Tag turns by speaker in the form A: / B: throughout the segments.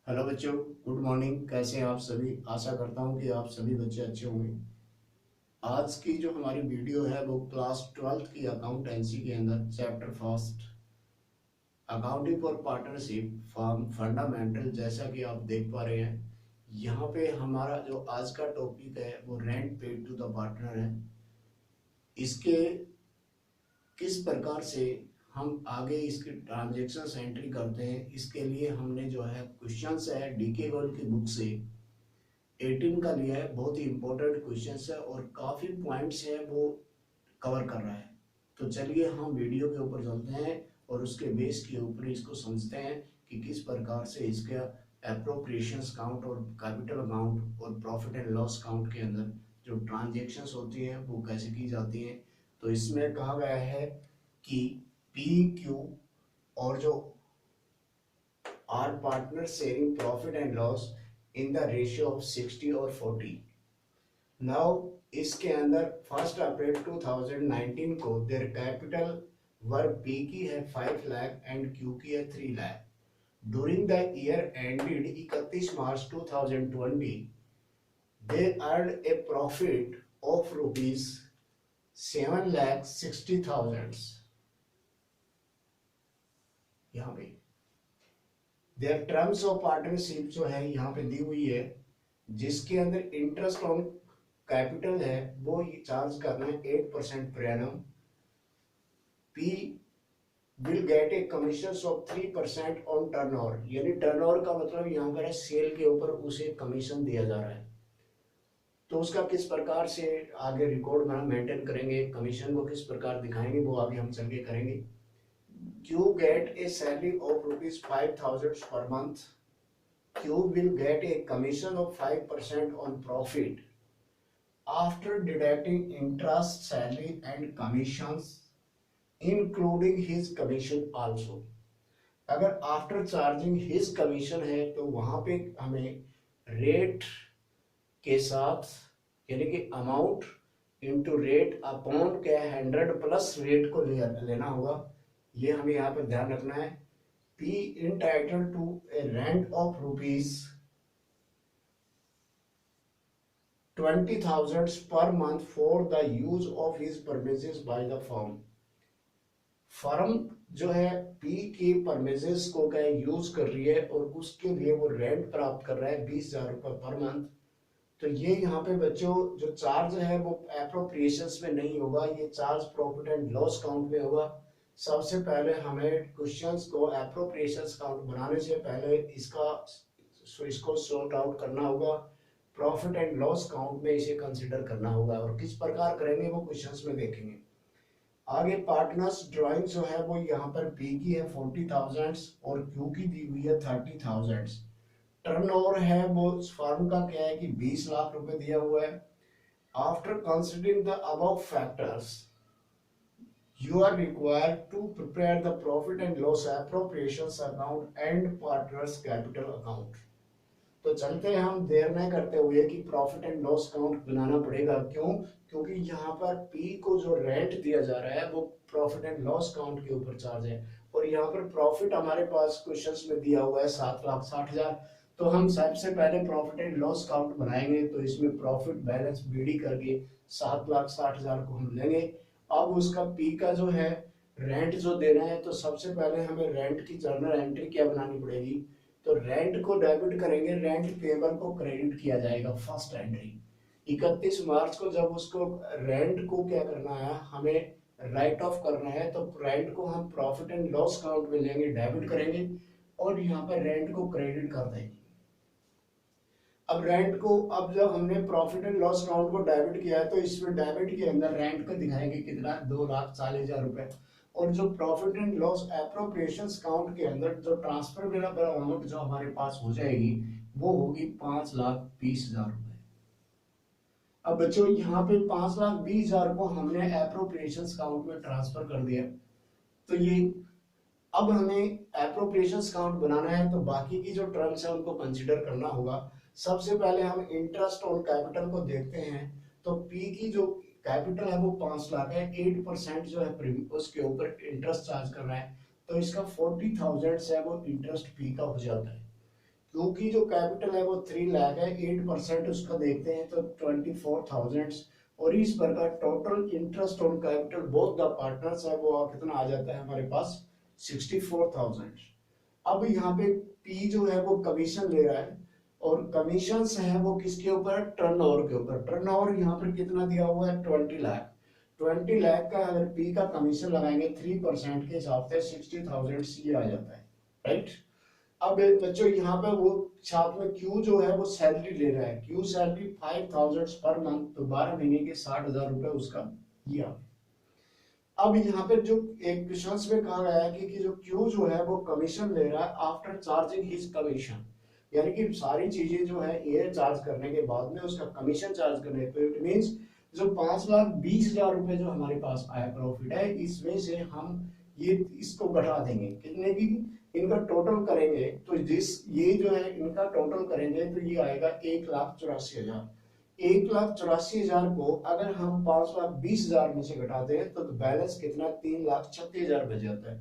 A: Hello बच्चों, good morning. कैसे हैं आप सभी? आशा करता हूं कि आप सभी बच्चे अच्छे होंगे। आज की जो हमारी वीडियो है वो क्लास 12th की अकाउंटेंसी के अंदर chapter first accounting for partnership form fundamental, जैसा कि आप देख पा रहे हैं। यहाँ पे हमारा जो आज का टॉपिक है वो rent paid to the partner है। इसके किस प्रकार से हम आगे इसकी ट्रांजेक्शन एंट्री करते हैं, इसके लिए हमने जो है क्वेश्चंस है डीके गोल्ड की बुक से 18 का लिया है। बहुत ही इंपॉर्टेंट क्वेश्चंस है और काफ़ी पॉइंट्स हैं वो कवर कर रहा है। तो चलिए हम वीडियो के ऊपर चलते हैं और उसके बेस के ऊपर इसको समझते हैं कि किस प्रकार से इसका एप्रोप्रिएशंस काउंट और कैपिटल अकाउंट और प्रॉफिट एंड लॉस काउंट के अंदर जो ट्रांजेक्शन्स होती हैं वो कैसे की जाती हैं। तो इसमें कहा गया है कि पी क्यू और जो R partner sharing profit and loss in the ratio of 60 और 40। नाउ इसके अंदर 1 अप्रैल 2019 को देयर कैपिटल वर्क पी की है 5 लाख एंड क्यू की है 3 lakh. During the year ended 31 March 2020 they earn A profit of rupees 7,60,000। यहाँ पे देयर टर्म्स ऑफ पार्टनरशिप जो है यहाँ पे दी हुई है, जिसके अंदर इंटरेस्ट ऑन कैपिटल है वो चार्ज करना है 8% per annum. P will get a commission of 3% on turnover, यानी टर्नओवर का मतलब यहाँ पर है सेल के ऊपर उसे कमीशन दिया जा रहा है। तो उसका किस प्रकार से आगे रिकॉर्ड में मेंटेन करेंगे, कमीशन को किस प्रकार दिखाएंगे, वो आगे हम चल के करेंगे। Q gate A salary of ₹5,000 per month. Q will get a commission of 5% on profit after deducting interest, salary and commissions, including his commission also। अगर आफ्टर चार्जिंग हिज कमीशन है तो वहां पे हमें रेट के साथ, यानी कि अमाउंट इनटू रेट अपॉन क्या 100 प्लस रेट को लेना होगा। ये हमें यहाँ पर ध्यान रखना है। P entitled to a rent of rupees 20,000 per month for the use of his premises by the firm। Firm जो है पी के परमेजेस को क्या यूज कर रही है और उसके लिए वो रेंट प्राप्त कर रहा है 20,000 रुपये पर मंथ। तो ये यहाँ पे बच्चों जो चार्ज है वो एप्रोप्रिएशंस में नहीं होगा, ये charge profit and loss count में होगा। सबसे पहले हमें क्वेश्चंस को एप्रोप्रिएशंस काउंट बनाने से पहले इसको सॉर्ट आउट करना होगा। प्रॉफिट एंड लॉस काउंट में इसे कंसिडर करना होगा और किस प्रकार करेंगे वो क्वेश्चंस में देखेंगे। आगे पार्टनर्स ड्राइंग जो है वो यहाँ पर पी की है 40,000 और क्यू की दी हुई है 30,000। टर्नओवर है वो फर्म का क्या है कि 20 लाख रुपए दिया हुआ है। After considering the above factors you are required to prepare the profit and loss appropriations account and partners capital account। तो चलते हैं हम देर न करते हुए कि प्रॉफिट एंड लॉस अकाउंट बनाना पड़ेगा। क्यों? क्योंकि यहाँ पर पी को जो रेंट दिया जा रहा है वो प्रॉफिट एंड लॉस अकाउंट के ऊपर चार्ज है और यहाँ पर प्रॉफिट हमारे पास क्वेश्चंस में दिया हुआ है 7,60,000। तो हम सबसे पहले प्रॉफिट एंड लॉस अकाउंट बनाएंगे तो इसमें प्रॉफिट बैलेंस बीडी करके 7,60,000 को हम लेंगे। अब उसका पी का जो है रेंट जो देना है, तो सबसे पहले हमें रेंट की जर्नल एंट्री क्या बनानी पड़ेगी। तो रेंट को डेबिट करेंगे, रेंट पेबल को क्रेडिट किया जाएगा फर्स्ट एंट्री। 31 मार्च को जब उसको रेंट को क्या करना है, हमें राइट ऑफ करना है, तो रेंट को हम प्रॉफिट एंड लॉस अकाउंट में लेंगे, डेबिट करेंगे और यहाँ पर रेंट को क्रेडिट कर देंगे। अब रेंट को, अब जब हमने प्रॉफिट एंड लॉस अकाउंट को डेबिट किया है तो इसमें डेबिट के अंदर रेंट को दिखाएंगे कितना, 2,40,000 रुपए। और जो profit and loss appropriations account के अंदर जो ट्रांसफर अमाउंट जो हमारे पास हो जाएगी वो होगी 5,20,000 रुपए। अब बच्चों यहाँ पे 5,20,000 को हमने एप्रोप्रिएशंस अकाउंट में ट्रांसफर कर दिया। तो ये अब हमें एप्रोप्रिएशंस अकाउंट बनाना है तो बाकी की जो टर्म्स है उनको कंसीडर करना होगा। सबसे पहले हम इंटरेस्ट ऑन कैपिटल को देखते हैं। तो पी की जो कैपिटल है वो 5 लाख है, 8% जो है उसके ऊपर इंटरेस्ट चार्ज कर रहा है, तो इसका 40,000 है वो इंटरेस्ट पी का हो जाता है। क्योंकि जो कैपिटल है वो 3 लाख है, 8% उसका देखते हैं तो 24,000। और इस प्रकार total interest on capital both the partners है वो कितना आ जाता है हमारे पास 64,000। अब यहाँ पे पी जो है वो कमीशन ले रहा है, और कमीशन है वो किसके ऊपर, टर्नओवर के ऊपर। टर्नओवर यहाँ पर कितना दिया हुआ है 20 लाख। 20 लाख का अगर पी का कमीशन लगाएंगे 3% के हिसाब से 60,000 ये आ जाता है, राइट। अब बच्चों यहाँ पे वो साथ में क्यू जो है वो सैलरी ले रहा है, क्यू सैलरी 5,000 पर मंथ, तो 12 महीने के 60,000 रुपए उसका ये आ। अब यहाँ पे जो एक क्वेश्चन में कहा गया है कि जो क्यू जो है वो कमीशन ले रहा है आफ्टर चार्जिंग हिज कमीशन, यानी कि सारी चीजें जो है ये चार्ज करने के बाद में उसका कमीशन चार्ज करने, तो इट मींस जो 5,20,000 रुपए जो हमारे पास आया प्रॉफिट है, इसमें से हम ये इसको घटा देंगे कितने की, इनका टोटल करेंगे तो जिस ये जो है इनका टोटल करेंगे तो ये आएगा 1,84,000। 1,84,000 को अगर हम 5,20,000 में से घटाते हैं तो बैलेंस कितना 3,36,000 बच जाता है।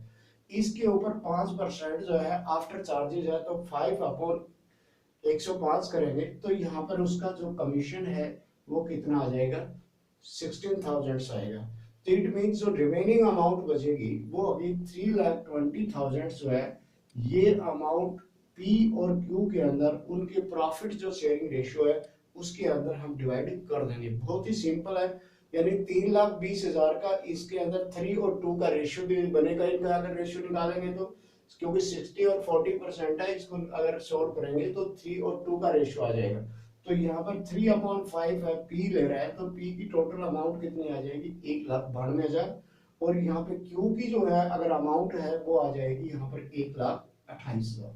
A: इसके ऊपर 5% जो है आफ्टर चार्जेज है तो 5/105 करेंगे तो यहाँ पर उसका जो कमीशन है वो कितना आ जाएगा 16,000 आएगा। तो इट मीन जो रिमेनिंग अमाउंट बचेगी वो अभी 3,20,000 जो है ये अमाउंट पी और क्यू के अंदर उनके प्रॉफिट जो शेयरिंग रेशियो है उसके अंदर हम डिवाइड कर देंगे। बहुत ही सिंपल है, यानी 3,20,000 का इसके अंदर 3 और 2 का रेशियो भी बनेगा। इनका अगर रेशियो निकालेंगे तो क्योंकि 60 और 40% है, इसको अगर सॉल्व करेंगे तो 3 और 2 का रेशियो आ जाएगा। तो यहाँ पर 3/5 है, पी ले रहा है तो पी की टोटल अमाउंट कितनी आ जाएगी 1,92,000। और यहाँ पे क्यू की जो है अगर अमाउंट है वो आ जाएगी यहाँ पर 1,28,000।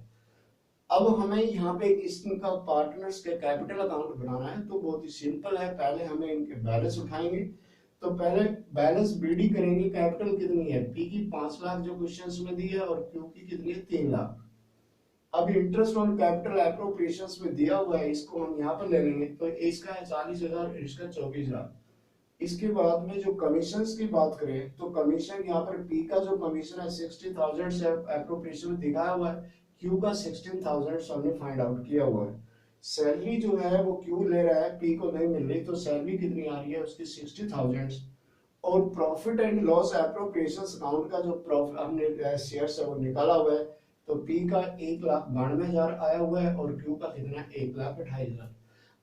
A: अब हमें यहाँ पे इनका पार्टनर्स के कैपिटल अकाउंट बनाना है, तो बहुत ही सिंपल है, पहले हमें इनके बैलेंस उठाएंगे। तो पहले बैलेंस बीडी करेंगे, कैपिटल कितनी है पी की 5 लाख जो क्वेश्चंस में दी है, और क्यू की कितनी है 3 लाख। अब इंटरेस्ट ऑन कैपिटल एप्रोप्रिएशंस में दिया हुआ है, इसको हम यहाँ पर ले लेंगे तो इसका है 40,000, इसका 24,000। इसके बाद में जो कमीशंस की बात करें तो कमीशन यहाँ पर पी का जो कमीशन है 60,000 से एप्रोप्रिएशन में दिखाया हुआ है, क्यू का 16,000 हमने फाइंड आउट किया हुआ है। सैलरी जो है वो क्यू ले रहा है, पी को नहीं मिल रही, तो सैलरी कितनी आ रही है उसकी 60,000। और profit and loss appropriations account का जो प्रॉफिट हमने शेयर है वो निकाला हुआ है, तो पी का 1,92,000 आया हुआ है और क्यू का कितना 1,28,000।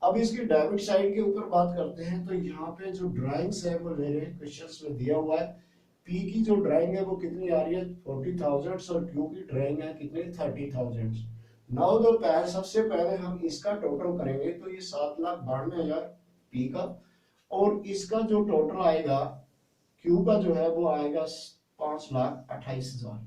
A: अब इसकी डेबिट साइड के ऊपर बात करते हैं, तो यहाँ पे जो ड्राइंग्स है वो ले रहे हैं, क्वेश्चंस में दिया हुआ है पी की जो ड्राइंग है वो कितनी आ रही है 40,000 और क्यू की ड्राइंग है कितनी 30,000। नाउ दो पैर सबसे पहले हम इसका टोटल करेंगे तो ये 7,92,000 पी का, और इसका जो टोटल आएगा क्यू का जो है वो आएगा 5,28,000।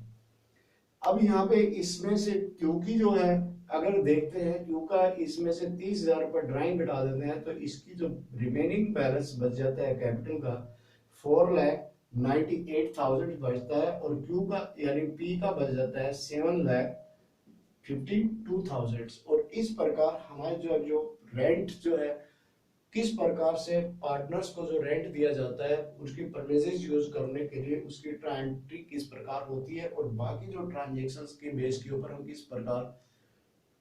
A: अब यहाँ पे इसमें से क्यू की जो है अगर देखते हैं क्यू का इसमें से 30,000 पर ड्राइंग घटा देते हैं तो इसकी जो रिमेनिंग बैलेंस बच जाता है कैपिटल का 4,98,000 बचता है, और क्यू का यानी पी का बच जाता है 7,52,000। और इस प्रकार हमारे जो रेंट जो है किस प्रकार से पार्टनर्स को जो रेंट दिया जाता है उसकी परमिसेस यूज करने के लिए उसकी एंट्री किस प्रकार होती है, और बाकी जो ट्रांजेक्शन्स के बेस के ऊपर हम किस प्रकार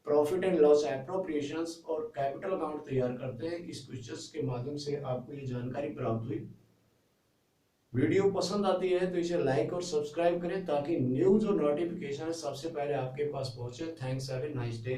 A: प्रॉफिट एंड लॉस एप्रोप्रिएशंस और कैपिटल अकाउंट तैयार करते हैं, इस क्वेश्चंस के माध्यम से आपको ये जानकारी प्राप्त हुई। वीडियो पसंद आती है तो इसे लाइक और सब्सक्राइब करें ताकि न्यू जो नोटिफिकेशन है सबसे पहले आपके पास पहुंचे। Thanks, have a nice day.